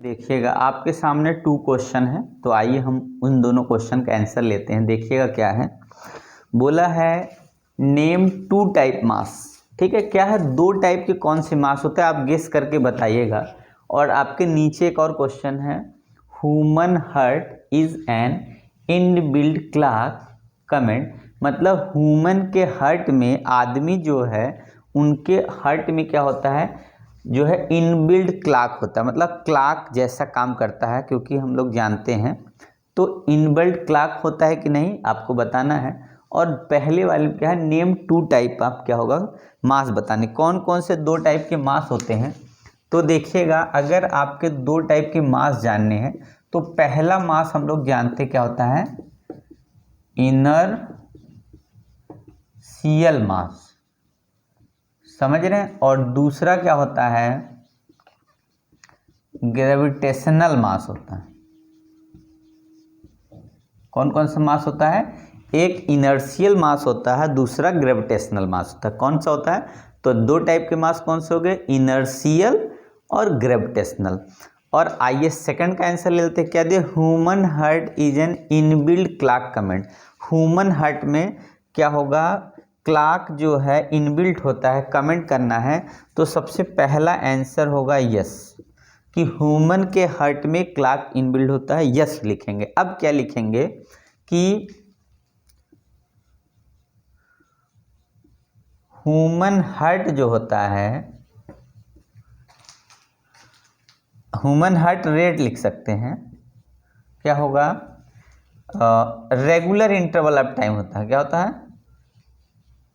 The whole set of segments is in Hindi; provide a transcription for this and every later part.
देखिएगा आपके सामने 2 क्वेश्चन है, तो आइए हम उन दोनों क्वेश्चन का आंसर लेते हैं। देखिएगा क्या है, बोला है नेम 2 टाइप मास। ठीक है, क्या है 2 टाइप के कौन से मास होते हैं, आप गेस करके बताइएगा। और आपके नीचे एक और क्वेश्चन है, human heart is an inbuilt clock comment. मतलब ह्यूमन के हार्ट में, आदमी जो है उनके हार्ट में क्या होता है, जो है इनबिल्ड क्लॉक होता है, मतलब क्लॉक जैसा काम करता है, क्योंकि हम लोग जानते हैं। तो इनबिल्ड क्लॉक होता है कि नहीं आपको बताना है। और पहले वाले क्या है, नेम 2 टाइप, आप क्या होगा मास बताने, कौन कौन से 2 टाइप के मास होते हैं। तो देखिएगा, अगर आपके 2 टाइप के मास जानने हैं तो पहला मास हम लोग जानते क्या होता है, इनर्शियल मास, समझ रहे हैं। और दूसरा क्या होता है, ग्रेविटेशनल मास होता है। कौन कौन सा मास होता है, एक इनर्शियल मास होता है, दूसरा ग्रेविटेशनल मास होता है। कौन सा होता है, तो 2 टाइप के मास कौन से हो गए, इनर्शियल और ग्रेविटेशनल। और आइए सेकंड का आंसर ले लेते हैं, क्या दिया, human heart is an inbuilt clock comment. Human heart में क्या होगा, क्लॉक जो है इनबिल्ट होता है, कमेंट करना है। तो सबसे पहला आंसर होगा यस, कि ह्यूमन के हार्ट में क्लॉक इनबिल्ट होता है, यस लिखेंगे। अब क्या लिखेंगे कि ह्यूमन हार्ट जो होता है, ह्यूमन हार्ट रेट लिख सकते हैं, क्या होगा, रेगुलर इंटरवल ऑफ टाइम होता है। क्या होता है,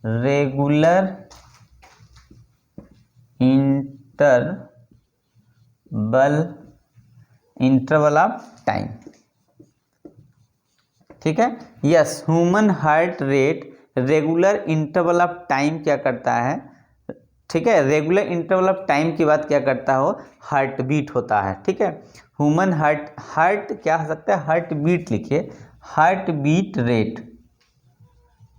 रेगुलर इंटरवल ऑफ टाइम। ठीक है, yes, human heart rate regular interval of time क्या करता है। ठीक है, रेगुलर इंटरवल ऑफ टाइम की बात क्या करता हो, हार्ट बीट होता है। ठीक है, ह्यूमन हार्ट क्या हो सकता है, हार्ट बीट लिखिए, हार्ट बीट रेट।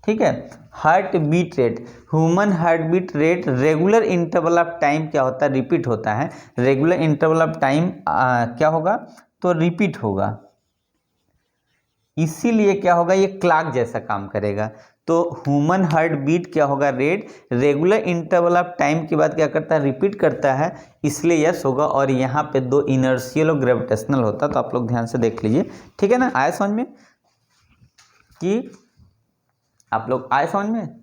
ठीक है, heartbeat rate, human heartbeat rate regular interval of time क्या होता है, रिपीट होता है। रेगुलर इंटरवल ऑफ टाइम क्या होगा, तो रिपीट होगा, इसीलिए क्या होगा, ये क्लॉक जैसा काम करेगा। तो ह्यूमन हार्ट बीट क्या होगा, rate regular interval of time के बाद क्या करता है, रिपीट करता है, इसलिए यस होगा। और यहाँ पे 2 इनर्शियल और ग्रेविटेशनल होता है, तो आप लोग ध्यान से देख लीजिए। ठीक है ना, आया समझ में, कि आप लोग आए समझ में।